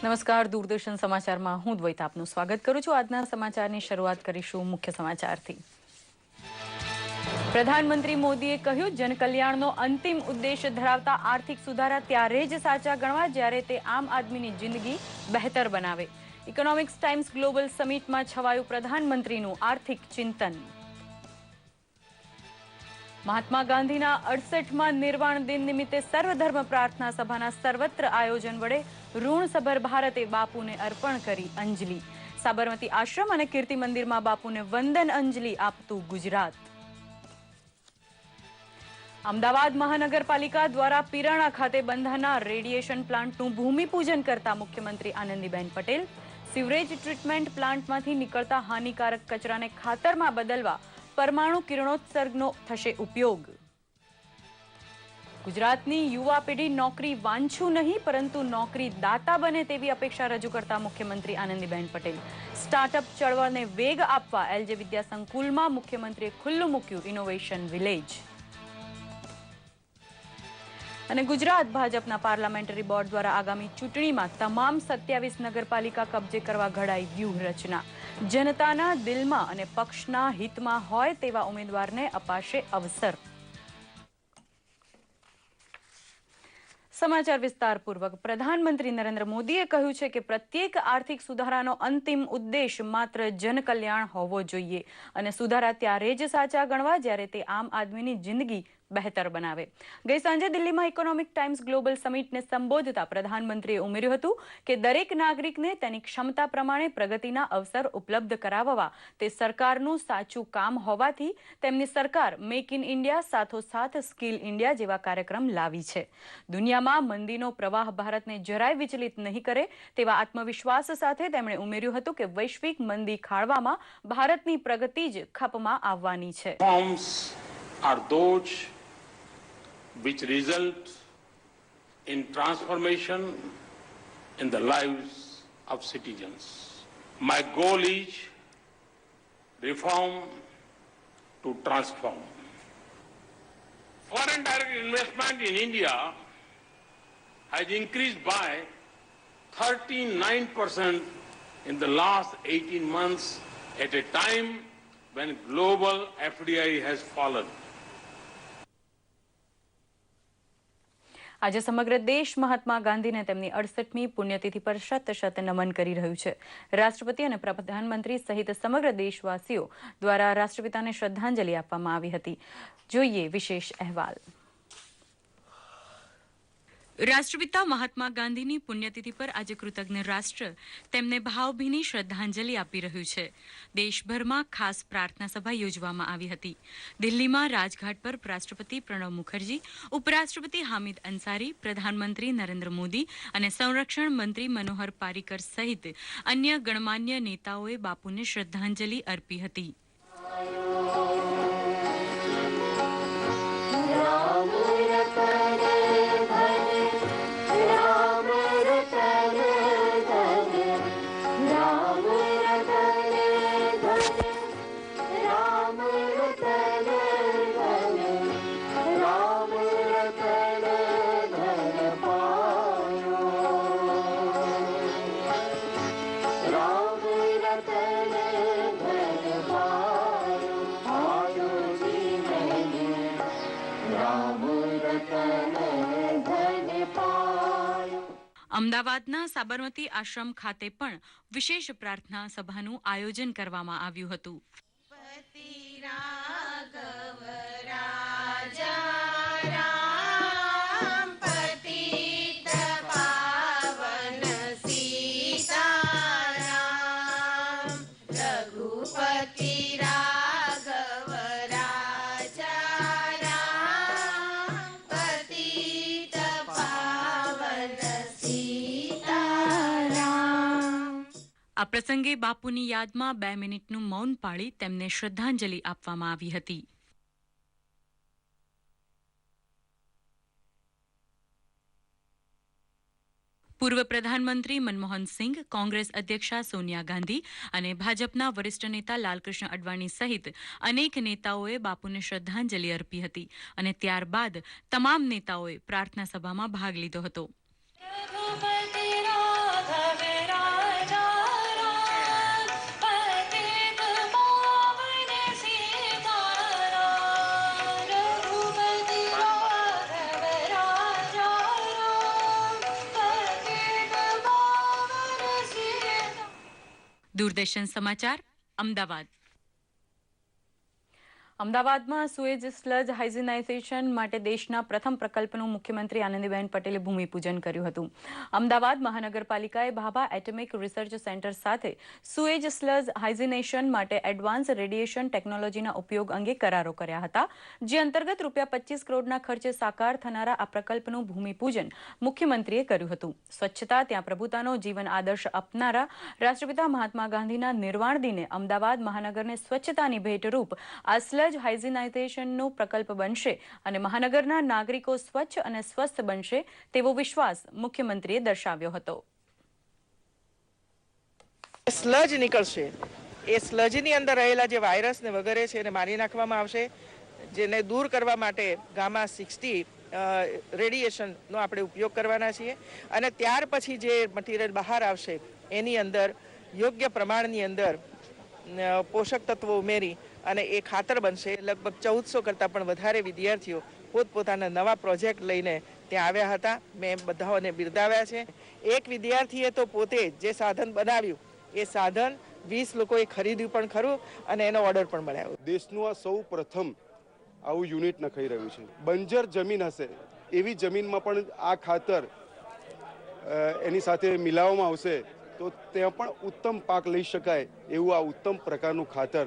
નમસ્કાર, દૂરદર્શન સમાચારમાં હું દ્વૈત આપનું સ્વાગત કરું છું। આજના સમાચારની શરૂઆત કરીશું મુખ્ય સમાચારથી। પ્રધાનમંત્રી મોદીએ કહ્યું, જનકલ્યાણનો અંતિમ ઉદ્દેશ ધરાવતા આર્થિક સુધારા ત્યારે જ સાચા ગણવા જ્યારે તે આમ આદમીની જિંદગી બહેતર બનાવે। ઇકોનોમિક્સ ટાઈમ્સ ગ્લોબલ સમિટમાં છવાયું પ્રધાનમંત્રીનું આર્થિક ચિંતન। મહાત્મા ગાંધીના 68માં નિર્વાણ દિન નિમિત્તે સર્વધર્મ પ્રાર્થના સભાના સર્વત્ર આયોજન વડે ઋણસભર ભારતે બાપુને અર્પણ કરી અંજલિ। સાબરમતી આશ્રમ અને કીર્તિ મંદિરમાં બાપુને વંદન અંજલિ આપતું ગુજરાત। અમદાવાદ મહાનગરપાલિકા દ્વારા પીરાણા ખાતે બંધાનાર રેડિયેશન પ્લાન્ટનું ભૂમિપૂજન કરતા મુખ્યમંત્રી આનંદીબેન પટેલ। સિવરેજ ટ્રીટમેન્ટ પ્લાન્ટમાંથી નીકળતા હાનિકારક કચરાને ખાતરમાં બદલવા પરમાણુ કિરણોત્સર્ગનો થશે ઉપયોગ। ગુજરાતની યુવા પેઢી નોકરી વાંછું નહીં પરંતુ નોકરી દાતા બને તેવી અપેક્ષા રજૂ કરતા મુખ્યમંત્રી આનંદીબેન પટેલ। સ્ટાર્ટઅપ ચળવળને વેગ આપવા એલજે વિદ્યા સંકુલમાં મુખ્યમંત્રીએ ખુલ્લું મૂક્યું ઇનોવેશન વિલેજ। અને ગુજરાત ભાજપના પાર્લામેન્ટરી બોર્ડ દ્વારા આગામી ચૂંટણીમાં તમામ 27 નગરપાલિકા કબજે કરવા ઘડાઈ વ્યૂહરચના। જનતાના દિલમાં અને પક્ષના હિતમાં હોય તેવા ઉમેદવારને અપાશે અવસર। સમાચાર વિસ્તારપૂર્વક। પ્રધાનમંત્રી નરેન્દ્ર મોદીએ કહ્યું છે કે પ્રત્યેક આર્થિક સુધારાનો અંતિમ ઉદ્દેશ માત્ર જનકલ્યાણ હોવો જોઈએ અને સુધારા ત્યારે જ સાચા ગણવા જ્યારે તે આમ આદમીની જિંદગી બહેતર બનાવે। ગઈ સાંજે દિલ્હીમાં ઇકોનોમિક ટાઈમ્સ ગ્લોબલ સમિટને સંબોધતા પ્રધાનમંત્રીએ ઉમેર્યું હતું કે દરેક નાગરિકને તેની ક્ષમતા પ્રમાણે પ્રગતિના અવસર ઉપલબ્ધ કરાવવા તે સરકારનું સાચું કામ હોવાથી તેમની સરકાર મેક ઇન ઇન્ડિયા સાથોસાથ સ્કિલ ઇન્ડિયા જેવા કાર્યક્રમ લાવી છે। દુનિયામાં મંદીનો પ્રવાહ ભારતને જરાય વિચલિત નહીં કરે તેવા આત્મવિશ્વાસ સાથે તેમણે ઉમેર્યું હતું કે વૈશ્વિક મંદી ખાળવામાં ભારતની પ્રગતિ જ ખપમાં આવવાની છે। are those which result in transformation in the lives of citizens. My goal is reform to transform. Foreign direct investment in India has increased by 39% in the last 18 months at a time when global FDI has fallen. આજે સમગ્ર દેશ મહાત્મા ગાંધીને તેમની 68મી પુણ્યતિથિ પર શત નમન કરી રહ્યું છે। રાષ્ટ્રપતિ અને પ્રધાનમંત્રી સહિત સમગ્ર દેશવાસીઓ દ્વારા રાષ્ટ્રપિતાને શ્રદ્ધાંજલિ આપવામાં આવી હતી। જોઈએ વિશેષ અહેવાલ। રાષ્ટ્રપિતા મહાત્મા ગાંધીની પુણ્યતિથિ પર આજે કૃતજ્ઞ રાષ્ટ્ર તેમને ભાવભીની શ્રદ્ધાંજલિ આપી રહ્યું છે। દેશભરમાં ખાસ પ્રાર્થના સભા યોજવામાં આવી હતી। દિલ્હીમાં રાજઘાટ પર રાષ્ટ્રપતિ પ્રણવ મુખર્જી, ઉપરાષ્ટ્રપતિ હામિદ અંસારી, પ્રધાનમંત્રી નરેન્દ્ર મોદી અને સંરક્ષણ મંત્રી મનોહર પારીકર સહિત અન્ય ગણમાન્ય નેતાઓએ બાપુને શ્રદ્ધાંજલિ અર્પી હતી। અમદાવાદના સાબરમતી આશ્રમ ખાતે પણ વિશેષ પ્રાર્થના સભાનું આયોજન કરવામાં આવ્યું હતું। આ પ્રસંગે બાપુની યાદમાં 2 મિનિટનું મૌન પાળી તેમને શ્રદ્ધાંજલિ આપવામાં આવી હતી। પૂર્વ પ્રધાનમંત્રી મનમોહન સિંઘ, કોંગ્રેસ અધ્યક્ષા સોનિયા ગાંધી અને ભાજપના વરિષ્ઠ નેતા લાલકૃષ્ણ અડવાણી સહિત અનેક નેતાઓએ બાપુને શ્રદ્ધાંજલિ અર્પી હતી અને ત્યારબાદ તમામ નેતાઓએ પ્રાર્થના સભામાં ભાગ લીધો હતો। દૂરદર્શન સમાચાર, અમદાવાદ. અમદાવાદમાં સુએજ સ્લજ હાઇજિનાઇઝેશન માટે દેશના પ્રથમ પ્રકલ્પનું મુખ્યમંત્રી આનંદીબેન પટેલે ભૂમિપૂજન કર્યું હતું. અમદાવાદ મહાનગરપાલિકાએ ભાભા એટમિક રિસર્ચ સેન્ટર સાથે સુએજ સ્લજ હાઇજિનેશન માટે એડવાન્સ રેડિયેશન ટેકનોલોજીના ઉપયોગ અંગે કરારો કર્યા હતા, જે અંતર્ગત ₹25 કરોડના ખર્ચે સાકાર થનારા આ પ્રકલ્પનું ભૂમિપૂજન મુખ્યમંત્રીએ કર્યું હતું. સ્વચ્છતા ત્યાં પ્રભુતાનો જીવન આદર્શ અપનારા રાષ્ટ્રપિતા મહાત્મા ગાંધીના નિર્વાણ દિને અમદાવાદ મહાનગરને સ્વચ્છતાની ભેટરૂપ આ સ્લજ હાઇજિનાઇઝેશનનો પ્રકલ્પ બનશે અને મહાનગરના નાગરિકો સ્વચ્છ અને સ્વસ્થ બનશે તેવો વિશ્વાસ મુખ્યમંત્રીએ દર્શાવ્યો હતો. સ્લજ નીકળશે, એ સ્લજની અંદર રહેલા જે વાયરસ ને વગેરે છે એને મારી નાખવામાં આવશે, જેને દૂર કરવા માટે ગામા 60 રેડિયેશનનો આપણે ઉપયોગ કરવાના છીએ અને ત્યાર પછી જે મટીરિયલ બહાર આવશે એની અંદર યોગ્ય પ્રમાણની અંદર પોષક તત્વો ઉમેરી અને એ ખાતર બનશે. લગભગ 1400 કરતાં પણ વધારે વિદ્યાર્થીઓ પોતપોતાના નવા પ્રોજેક્ટ લઈને ત્યાં આવ્યા હતા. મેં બધાઓને બિરદાવ્યા છે. એક વિદ્યાર્થીએ તો પોતે જે સાધન બનાવ્યું એ સાધન 20 લોકોએ ખરીદ્યું પણ ખરું અને એનો ઓર્ડર પણ મળ્યો. દેશનું આ સૌ પ્રથમ આવું યુનિટ નખાઈ રહ્યું છે. બંજર જમીન હશે એવી જમીનમાં પણ આ ખાતર એની સાથે મિલાવવામાં આવશે તો ત્યાં પણ ઉત્તમ પાક લઈ શકાય એવું આ ઉત્તમ પ્રકારનું ખાતર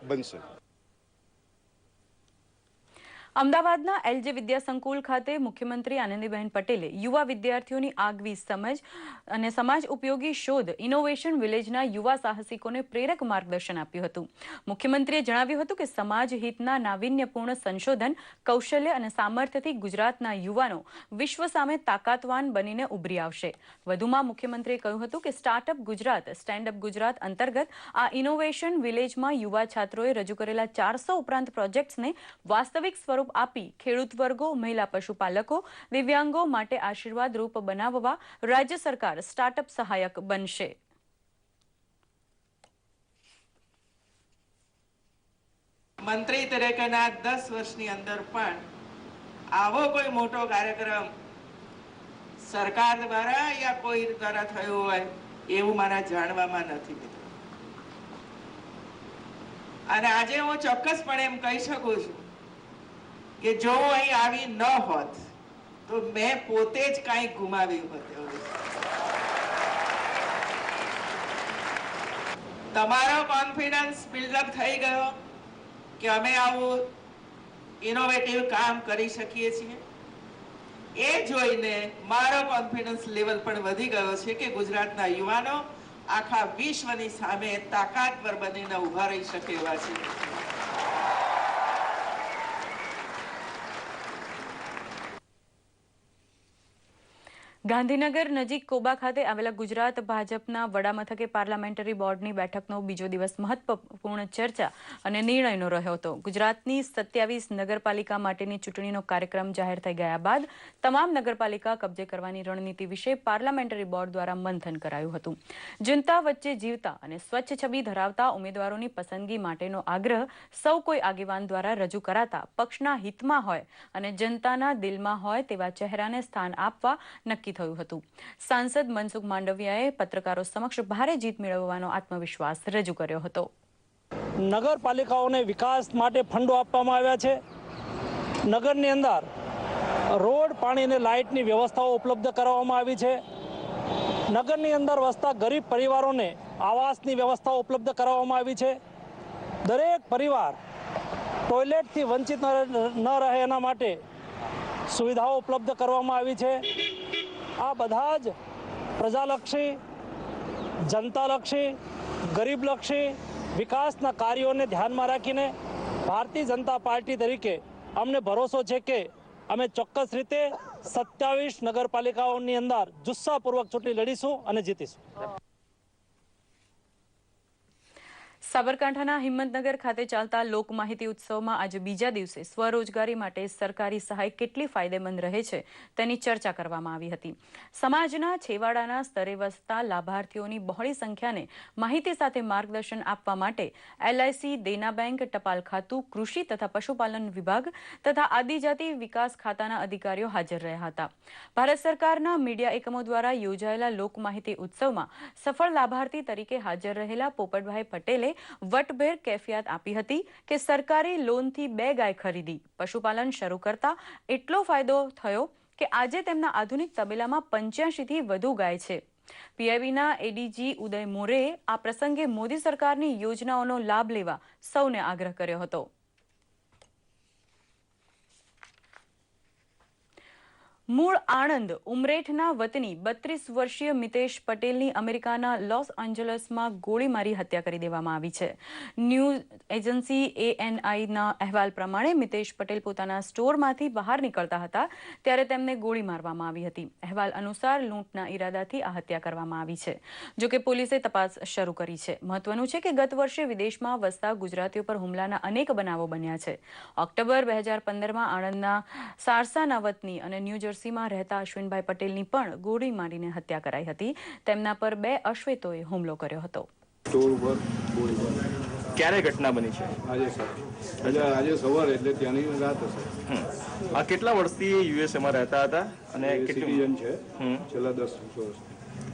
બનશે. અમદાવાદના એલજે વિદ્યા સંકુલ ખાતે મુખ્યમંત્રી આનંદીબેન પટેલે યુવા વિદ્યાર્થીઓની આગવી સમજ અને સમાજ ઉપયોગી શોધ ઇનોવેશન વિલેજના યુવા સાહસિકોને પ્રેરક માર્ગદર્શન આપ્યું હતું. મુખ્યમંત્રીએ જણાવ્યું હતું કે સમાજ હિતના નાવીન્યપૂર્ણ સંશોધન, કૌશલ્ય અને સામર્થ્યથી ગુજરાતના યુવાનો વિશ્વ સામે તાકાતવાન બનીને ઉભરી આવશે. વધુમાં મુખ્યમંત્રીએ કહ્યું હતું કે સ્ટાર્ટઅપ ગુજરાત, સ્ટેન્ડઅપ ગુજરાત અંતર્ગત આ ઇનોવેશન વિલેજમાં યુવા છાત્રોએ રજૂ કરેલા 400 ઉપરાંત પ્રોજેક્ટ્સને વાસ્તવિક સ્વરૂપ આપી ખેડૂત વર્ગો, મહિલા પશુપાલકો, દિવ્યાંગો માટે આશીર્વાદ રૂપ બનાવવા રાજ્ય સરકાર સ્ટાર્ટઅપ સહાયક બનશે. મંત્રી તરીકેના 10 વર્ષની અંદર પણ આવો કોઈ મોટો કાર્યક્રમ સરકાર દ્વારા યા કોઈ દ્વારા થયો હોય એવું મારા જાણવામાં નથી. અને આજે હું ચોક્કસપણે એમ કહી શકું છું કે જો અહીં આવી ન હોત તો મેં પોતે જ કંઈક ગુમાવ્યું હતું. તમારો કોન્ફિડન્સ બિલ્ડઅપ થઈ ગયો કે અમે આવું ઇનોવેટિવ કામ કરી શકીએ છીએ. એ જોઈને મારો કોન્ફિડન્સ લેવલ પણ વધી ગયો છે કે ગુજરાતના યુવાનો આખા વિશ્વની સામે તાકાતવર બનીને ઊભા રહી શકે એવા છે. ગાંધીનગર નજીક કોબા ખાતે આવેલા ગુજરાત ભાજપના વડામથકે પાર્લામેન્ટરી બોર્ડની બેઠકનો બીજો દિવસ મહત્વપૂર્ણ ચર્ચા અને નિર્ણયનો રહ્યો હતો. ગુજરાતની 27 નગરપાલિકા માટેની ચૂંટણીનો કાર્યક્રમ જાહેર થઈ ગયા બાદ તમામ નગરપાલિકા કબજે કરવાની રણનીતિ વિશે પાર્લામેન્ટરી બોર્ડ દ્વારા મંથન કરાયું હતું. જનતા વચ્ચે જીવતા અને સ્વચ્છ છબી ધરાવતા ઉમેદવારોની પસંદગી માટેનો આગ્રહ સૌ કોઈ આગેવાન દ્વારા રજૂ કરાતા પક્ષના હિતમાં હોય અને જનતાના દિલમાં હોય તેવા ચહેરાને સ્થાન આપવા નક્કી થયું હતું. સાંસદ મનસુખ માંડવિયાએ પત્રકારો સમક્ષ ભારે જીત મેળવવાનો આત્મવિશ્વાસ રજૂ કર્યો હતો. નગરપાલિકાઓને વિકાસ માટે ફંડો આપવામાં આવ્યા છે. નગરની અંદર રોડ, પાણી અને લાઇટની વ્યવસ્થાઓ ઉપલબ્ધ કરાવવામાં આવી છે. નગરની અંદર વસતા ગરીબ પરિવારોને આવાસની વ્યવસ્થાઓ ઉપલબ્ધ કરાવવામાં આવી છે. દરેક પરિવાર ટોયલેટથી વંચિત ન રહે એના માટે સુવિધાઓ ઉપલબ્ધ કરવામાં આવી છે. આ બધા જ પ્રજાલક્ષી, જનતાલક્ષી, ગરીબલક્ષી વિકાસના કાર્યોને ધ્યાનમાં રાખીને ભારતીય જનતા પાર્ટી તરીકે અમને ભરોસો છે કે અમે ચોક્કસ રીતે 27 નગરપાલિકાઓની અંદર જુસ્સાપૂર્વક ચૂંટણી લડીશું અને જીતીશું. સાબરકાંઠાના હિંમતનગર ખાતે ચાલતા લોક માહિતી ઉત્સવમાં આજે બીજા દિવસે સ્વરોજગારી માટે સરકારી સહાય કેટલી ફાયદેમંદ રહે છે તેની ચર્ચા કરવામાં આવી હતી. સમાજના છેવાડાના સ્તરે વસતા લાભાર્થીઓની બહોળી સંખ્યાને માહિતી સાથે માર્ગદર્શન આપવા માટે LIC, દેના બેંક, ટપાલ ખાતું, કૃષિ તથા પશુપાલન વિભાગ તથા આદિજાતિ વિકાસ ખાતાના અધિકારીઓ હાજર રહ્યા હતા. ભારત સરકારના મીડિયા એકમો દ્વારા યોજાયેલા લોક માહિતી ઉત્સવમાં સફળ લાભાર્થી તરીકે હાજર રહેલા પોપટભાઈ પટેલે વટભેર કેફિયત આપી હતી કે સરકારી લોનથી 2 ગાય ખરીદી, પશુપાલન શરૂ કરતા એટલો ફાયદો થયો કે આજે તેમના આધુનિક તબેલામાં 85 થી વધુ ગાય છે. PIBના ADG ઉદય મોરેએ આ પ્રસંગે મોદી સરકારની યોજનાઓનો લાભ લેવા સૌને આગ્રહ કર્યો હતો. મૂળ આણંદ ઉમરેઠના વતની 32 વર્ષીય મિતેશ પટેલની અમેરિકાના લોસ એન્જલસમાં ગોળી મારી હત્યા કરી દેવામાં આવી છે. ન્યૂઝ એજન્સી ANIના અહેવાલ પ્રમાણે મિતેશ પટેલ પોતાના સ્ટોરમાંથી બહાર નીકળતા હતા ત્યારે તેમને ગોળી મારવામાં આવી હતી. અહેવાલ અનુસાર લૂંટના ઈરાદાથી આ હત્યા કરવામાં આવી છે. જોકે પોલીસે તપાસ શરૂ કરી છે. મહત્વનું છે કે ગત વર્ષે વિદેશમાં વસતા ગુજરાતીઓ પર હુમલાના અનેક બનાવો બન્યા છે. ઓક્ટોબર 2015માં આણંદના સારસાના વતની અને ન્યૂ માં રહેતા અશ્વિનભાઈ પટેલની પણ ગોળી મારીને હત્યા કરાઈ હતી. તેમના પર 2 અશ્વેતોએ હુમલો કર્યો હતો. ક્યારે ઘટના બની છે? આજે સવારે, એટલે ત્યાંની રાત હશે. આ કેટલા વર્ષથી USA માં રહેતા હતા અને સિટીઝન છે છેલ્લા 10 વર્ષ.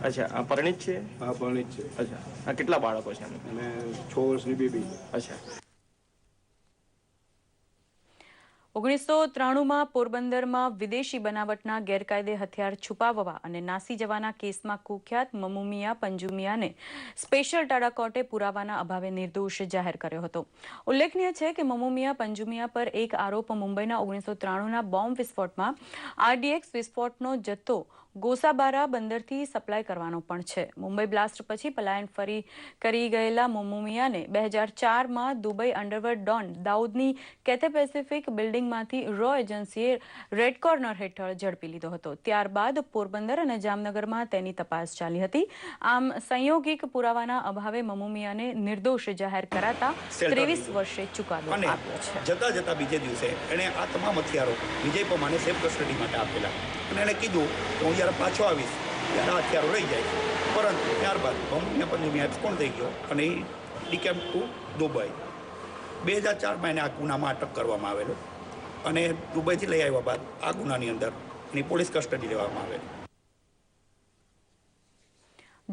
અચ્છા, આ પરિણીત છે? હા, પરિણીત છે. અચ્છા, આ કેટલા બાળકો છે? અને 6 વર્ષની બેબી. અચ્છા. 1993માં પોરબંદરમાં વિદેશી બનાવટના ગેરકાયદે હથિયાર છુપાવવા અને નાસી જવાના કેસમાં કુખ્યાત મમુમિયા પંજુમિયાને સ્પેશિયલ ટાડા કોર્ટે પુરાવાના અભાવે નિર્દોષ જાહેર કર્યો હતો. ઉલ્લેખનીય છે કે મમુમિયા પંજુમિયા પર એક આરોપ મુંબઈના 1993ના બોમ્બ વિસ્ફોટમાં RDX વિસ્ફોટનો જથ્થો ગોસાબારા બંદરથી સપ્લાય કરવાનો પણ છે. મુંબઈ બ્લાસ્ટ પછી પલાયન ફરી કરી ગયેલા મમુમિયાને 2004માં દુબઈ અંડરવર્લ્ડ ડોન દાઉદની કેથે પેસિફિક બિલ્ડિંગમાંથી રો એજન્સીએ રેડ કોર્નર હેઠળ ઝડપી લીધો હતો. ત્યારબાદ પોરબંદર અને જામનગરમાં તેની તપાસ ચાલી હતી. આમ સંયોગિક પુરાવાના અભાવે મમુમિયાને નિર્દોષ જાહેર કરાતા 23 વર્ષે ચુકાદો આપ્યો છે. જતા જતા બીજે દિવસે એણે આ તમામ હથિયારો વિજય પમાને સેફ કસ્ટડી માટે આપેલા અને એણે કીધું કે હું જ્યારે પાછો આવીશ ત્યારે આ હથિયારો લઈ જાય. પરંતુ ત્યારબાદ મમુમિયા પંજુમિયા એબ્સકોન્ડ થઈ ગયો અને એ ડીકેમ ટુ દુબઈ. 2004માં એને આ ગુનામાં અટક કરવામાં આવેલો અને દુબઈથી લઈ આવ્યા બાદ આ ગુનાની અંદર એની પોલીસ કસ્ટડી લેવામાં આવેલી.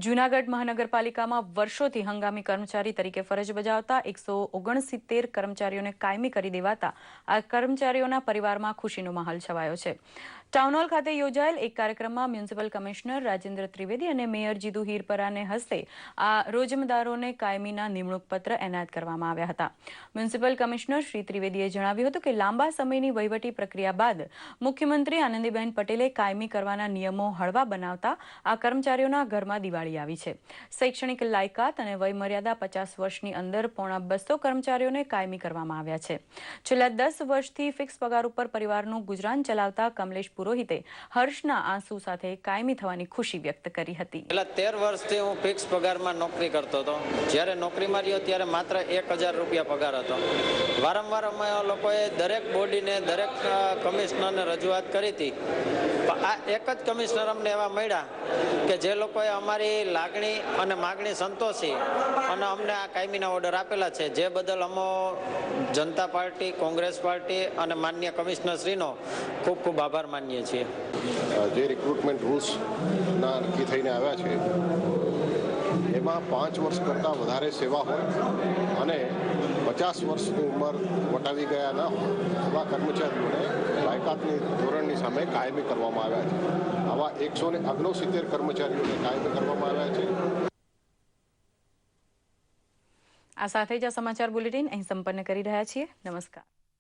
જૂનાગઢ મહાનગરપાલિકામાં વર્ષોથી હંગામી કર્મચારી તરીકે ફરજ બજાવતા 169 કર્મચારીઓને કાયમી કરી દેવાતા આ કર્મચારીઓના પરિવારમાં ખુશીનો માહોલ છવાયો છે. ટાઉન હોલ ખાતે યોજાયેલ એક કાર્યક્રમમાં મ્યુનિસિપલ કમિશનર રાજેન્દ્ર ત્રિવેદી અને મેયર જીતુ હીરપરાને હસ્તે આ રોજમદારોને કાયમીના નિમણૂક પત્ર એનાયત કરવામાં આવ્યા હતા. મ્યુનિસિપલ કમિશનર શ્રી ત્રિવેદીએ જણાવ્યું હતું કે લાંબા સમયની વહીવટી પ્રક્રિયા બાદ મુખ્યમંત્રી આનંદીબેન પટેલે કાયમી કરવાના નિયમો હળવા બનાવતા આ કર્મચારીઓના ઘરમાં દિવાળી આવી છે. શૈક્ષણિક લાયકાત અને વયમર્યાદા 50 વર્ષની અંદર પોણા 200 કર્મચારીઓને કાયમી કરવામાં આવ્યા છે. છેલ્લા 10 વર્ષથી ફિક્સ પગાર ઉપર પરિવારનું ગુજરાન ચલાવતા કમલેશ પુરોહિતે હર્ષના આંસુ સાથે કાયમી થવાની ખુશી વ્યક્ત કરી હતી. છેલ્લા 13 વર્ષથી હું ફિક્સ પગારમાં નોકરી કરતો હતો. જ્યારે નોકરીમાં રહ્યો ત્યારે માત્ર 1000 રૂપિયા પગાર હતો. વારંવાર અમે લોકોએ દરેક બોડીને, દરેક કમિશનરને રજૂઆત કરી હતી. આ એક જ કમિશનર અમને એવા મળ્યા કે જે લોકોએ અમારી લાગણી અને માગણી સંતોષી અને અમને આ કાયમીના ઓર્ડર આપેલા છે. જે બદલ અમે જનતા પાર્ટી, કોંગ્રેસ પાર્ટી અને માન્ય કમિશનરશ્રીનો ખૂબ ખૂબ આભાર માનીએ છીએ. જે રિક્રુટમેન્ટ રૂલ્સના નક્કી થઈને આવ્યા છે એમાં 5 વર્ષ કરતાં વધારે સેવા હોય અને 50 વર્ષની ઉંમર વટાવી ગયા ન હોય એવા કર્મચારીઓને લાયકાતની ધોરણની સામે કાયમી કરવામાં આવ્યા છે. આવા 169 કર્મચારીઓને કાયમી કરવામાં આવ્યા છે. આ સાથે જ આ સમાચાર બુલેટિન અહીં સંપન્ન કરી રહ્યા છીએ. નમસ્કાર.